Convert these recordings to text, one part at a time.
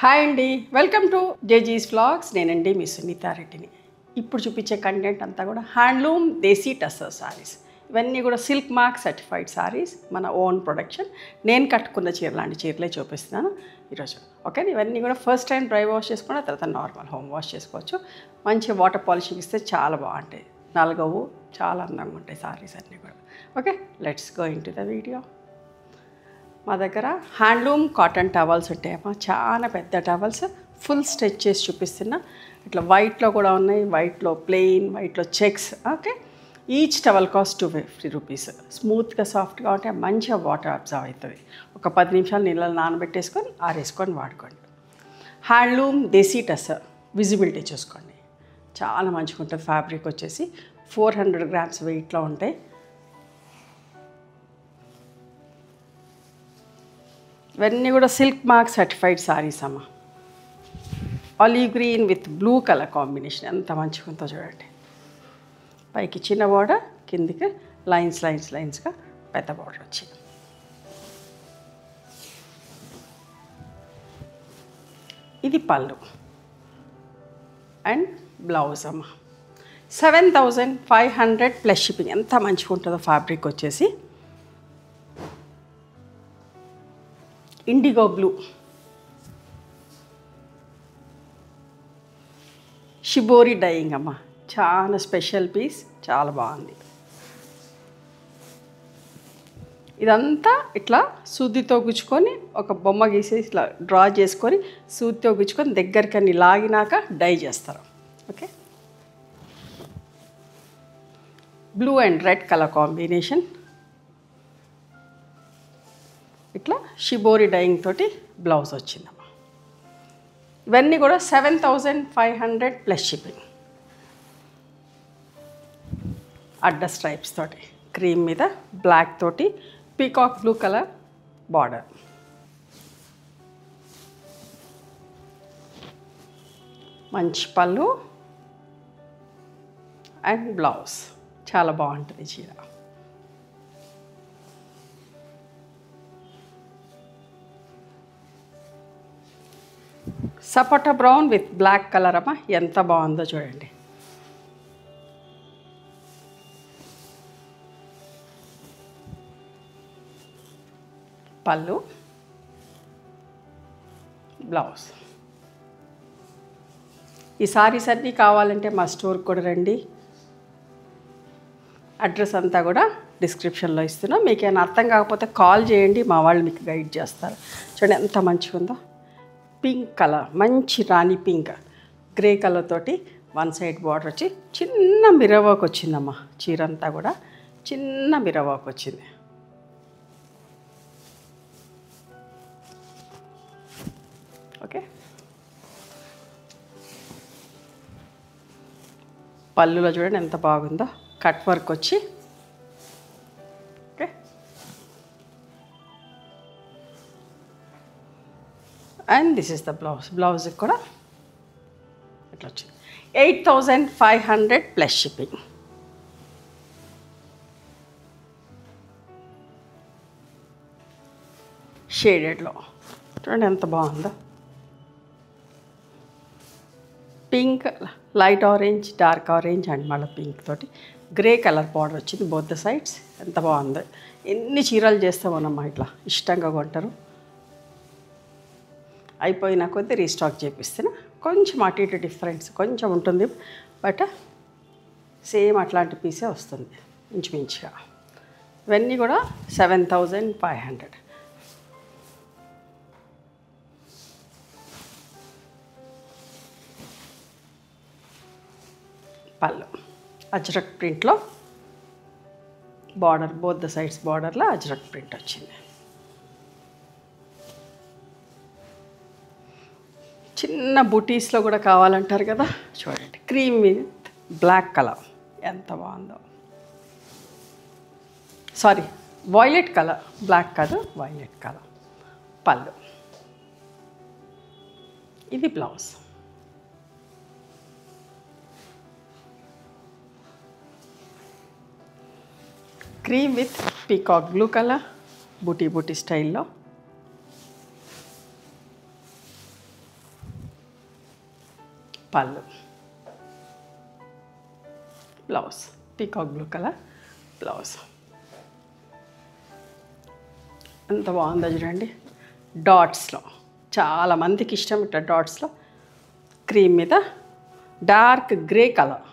Hi అండి, welcome to జేజీస్ vlogs. నేనండి మీ సునీతా రెడ్డిని. ఇప్పుడు చూపించే కంటెంట్ అంతా కూడా హ్యాండ్లూమ్ దేశీ టస్సర్ సారీస్. ఇవన్నీ కూడా సిల్క్ మార్క్ సర్టిఫైడ్ సారీస్, మన ఓన్ ప్రొడక్షన్. నేను కట్టుకున్న చీర లాంటి చీరలే చూపిస్తున్నాను ఈరోజు. ఓకే, ఇవన్నీ కూడా ఫస్ట్ టైం డ్రై వాష్ చేసుకున్న తర్వాత నార్మల్ హోమ్ వాష్ చేసుకోవచ్చు. మంచి వాటర్ పాలిషింగ్ ఇస్తే చాలా బాగుంటాయి, నలగవు, చాలా అందంగా ఉంటాయి సారీస్ అన్నీ కూడా. Okay, let's go in to the video. మా దగ్గర హ్యాండ్లూమ్ కాటన్ టవల్స్ ఉంటాయమ్మా, చాలా పెద్ద టవల్స్. ఫుల్ స్ట్రెచ్ చేసి చూపిస్తున్నా. ఇట్లా వైట్లో కూడా ఉన్నాయి, వైట్లో ప్లెయిన్, వైట్లో checks. Okay, each towel cost 250 rupees. స్మూత్గా సాఫ్ట్గా ఉంటే మంచిగా వాటర్ అబ్జర్వ్ అవుతుంది. ఒక 10 నిమిషాలు నీళ్ళలో నానబెట్టేసుకొని ఆరేసుకొని వాడుకోండి. హ్యాండ్లూమ్ దేశీ టస్సర్ విజిబిలిటీ చూసుకోండి, చాలా మంచిగా ఉంటుంది. ఫ్యాబ్రిక్ వచ్చేసి 400 గ్రామ్స్ వెయిట్లో ఉంటాయి. ఇవన్నీ కూడా సిల్క్ మార్క్ సర్టిఫైడ్ సారీస్ అమ్మ. Olive green with blue colour combination ఎంత మంచిగా ఉందో చూడండి. పైకి చిన్న బోర్డర్, కిందికి లైన్స్గా పెద్ద బోర్డర్ వచ్చింది. ఇది పళ్ళు అండ్ బ్లౌజ్ అమ్మ. 7500 ప్లస్ షిప్పింగ్. ఎంత మంచిగా ఉంటుందో ఫ్యాబ్రిక్ వచ్చేసి. ఇండిగో బ్లూ, షిబోరి డైయింగ్ అమ్మ, చాలా స్పెషల్ పీస్, చాలా బాగుంది. ఇదంతా ఇట్లా సూదితో గుచ్చుకొని ఒక బొమ్మ గీసి ఇట్లా డ్రా చేసుకొని సూదితో గుచ్చుకొని దగ్గరికి అన్ని లాగినాక డై చేస్తారు. Okay, blue and red colour combination. ఇట్లా షిబోరి డైయింగ్ తోటి బ్లౌజ్ వచ్చిందమ్మా. ఇవన్నీ కూడా 7500 ప్లస్ షిప్పింగ్. అడ్డ స్ట్రైప్స్ తోటి, క్రీమ్ మీద బ్లాక్ తోటి పీకాక్ బ్లూ కలర్ బార్డర్. మంచి పళ్ళు అండ్ బ్లౌజ్, చాలా బాగుంటుంది చీర. సపోటా బ్రౌన్ విత్ బ్లాక్ కలర్ అమ్మా, ఎంత బాగుందో చూడండి. పళ్ళు, బ్లౌజ్. ఈ సారీస్ అన్నీ కావాలంటే మా స్టోర్కి కూడా రండి. అడ్రస్ అంతా కూడా డిస్క్రిప్షన్లో ఇస్తున్నాం. మీకు ఏమైనా అర్థం కాకపోతే కాల్ చేయండి, మా వాళ్ళు మీకు గైడ్ చేస్తారు. చూడండి ఎంత మంచిగా ఉందో. పింక్ కలర్, మంచి రాణి పింక్, గ్రే కలర్ తోటి వన్ సైడ్ బార్డర్ వచ్చి చిన్న మిర్రర్ వర్క్ వచ్చిందమ్మా. చీర అంతా కూడా చిన్న మిర్రర్ వర్క్ వచ్చింది. ఓకే, పళ్ళులో చూడండి ఎంత బాగుందో, కట్ వర్క్ వచ్చి. Okay, and this is the blouse. బ్లౌజ్కి కూడా ఇట్లా వచ్చింది. 8500 ప్లస్ షిప్పింగ్. షేడెడ్లో చూడండి ఎంత బాగుందో. Pink, light orange, dark orange and మళ్ళీ పింక్ తోటి గ్రే కలర్ బార్డర్ వచ్చింది బోత్ ద సైడ్స్. ఎంత బాగుందో. ఎన్ని చీరలు చేస్తామోనమ్మా, ఇట్లా ఇష్టంగా కొంటారు. అయిపోయిన కొద్దీ రీస్టాక్ చేపిస్తున్నా. కొంచెం అటు ఇటు డిఫరెన్స్ కొంచెం ఉంటుంది, బట్ సేమ్ అట్లాంటి పీసే వస్తుంది ఇంచుమించుగా. ఇవన్నీ కూడా 7500. పళ్ళు అజ్రక్ ప్రింట్లో బార్డర్, బోత్ ద సైడ్స్ బార్డర్లో అజ్రక్ ప్రింట్ వచ్చింది. చిన్న బుటీస్లో కూడా కావాలంటారు కదా, చూడండి. క్రీమ్ విత్ బ్లాక్ కలర్ ఎంత బాగుందో. సారీ, వైలెట్ కలర్, బ్లాక్ కాదు, వైలెట్ కలర్. పళ్ళు, ఇది blouse. Cream with peacock blue colour, బూటీ బూటీ స్టైల్లో. పళ్ళు, blouse peacock blue colour blouse. ఎంత బాగుందో చూడండి. డాట్స్లో చాలామందికి ఇష్టం ఇట్లా డాట్స్లో క్రీమ్ మీద డార్క్ గ్రే కలర్,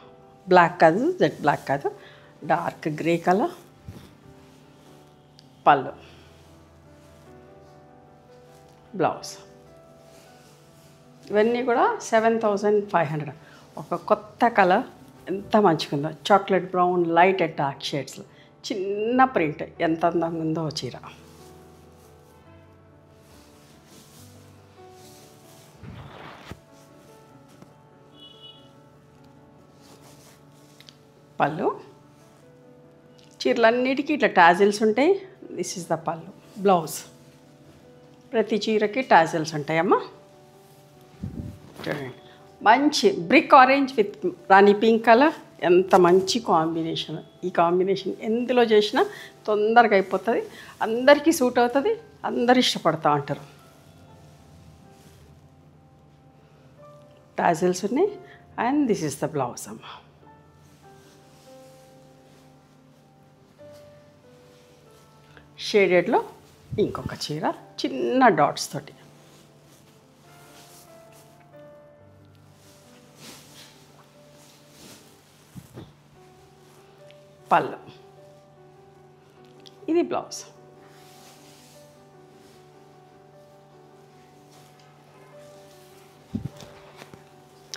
బ్లాక్ కాదు, జెట్ బ్లాక్ కాదు, డార్క్ గ్రే కలర్ పళ్ళు, బ్లౌజ్. ఇవన్నీ కూడా 7,500. ఒక కొత్త కలర్ ఎంత మంచిగా ఉందో, chocolate brown light and dark షేడ్స్లో చిన్న ప్రింట్ ఎంత అందంగా ఉందో చీర. పళ్ళు, చీరలన్నిటికీ ఇట్లా టాజిల్స్ ఉంటాయి. దిస్ ఇస్ ద పళ్ళు. బ్లౌజ్ ప్రతి చీరకి టాజిల్స్ ఉంటాయమ్మా. చూడండి, మంచి brick orange with Rani pink colour, ఎంత మంచి కాంబినేషన్. ఈ కాంబినేషన్ ఎందులో చేసినా తొందరగా అయిపోతుంది, అందరికీ సూట్ అవుతుంది, అందరు ఇష్టపడతా ఉంటారు. టాజిల్స్ ఉన్నాయి and this is the blouse అమ్మా. షేడెడ్లో ఇంకొక చీర చిన్న డాట్స్ తోటి. పళ్ళు, ఇది బ్లౌజ్.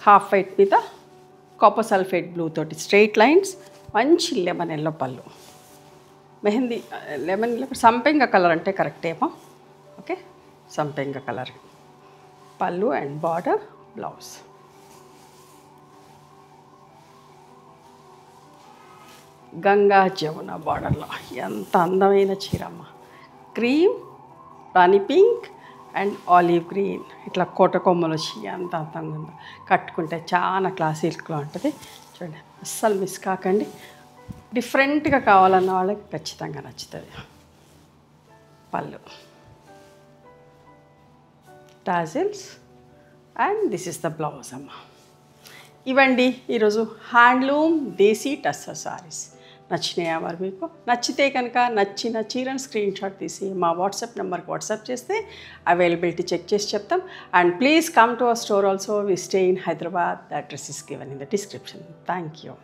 హాఫ్ వైట్ మీద కాపర్ సల్ఫేట్ బ్లూ తోటి స్ట్రైట్ లైన్స్, మంచి లెమన్ ఎల్లో పళ్ళు. మెహందీ లెమన్ సంపెంగ కలర్ అంటే కరెక్టేమో. ఓకే, సంపెంగ కలర్ పళ్ళు and border, blouse. Ganga Jamuna బార్డర్లో ఎంత అందమైన చీరమ్మ. Cream, rani pink and olive green, ఇట్లా కోట కొమ్మలు వచ్చి ఎంత అందంగా ఉందో. కట్టుకుంటే చాలా క్లాసిక్లో ఉంటుంది. చూడండి, అస్సలు మిస్ కాకండి. డిఫరెంట్గా కావాలన్న వాళ్ళకి ఖచ్చితంగా నచ్చుతుంది. పళ్ళు, tassels and this is the blouse అమ్మ. ఇవండి ఈరోజు హ్యాండ్లూమ్ దేశీ టస్సర్ సారీస్. నచ్చినాయా మరి మీకు? నచ్చితే కనుక నచ్చిన చీరను స్క్రీన్ షాట్ తీసి మా వాట్సాప్ నెంబర్కి వాట్సాప్ చేస్తే అవైలబిలిటీ చెక్ చేసి చెప్తాం. And please come to our store also. We stay in Hyderabad. The address is given in the description. Thank you.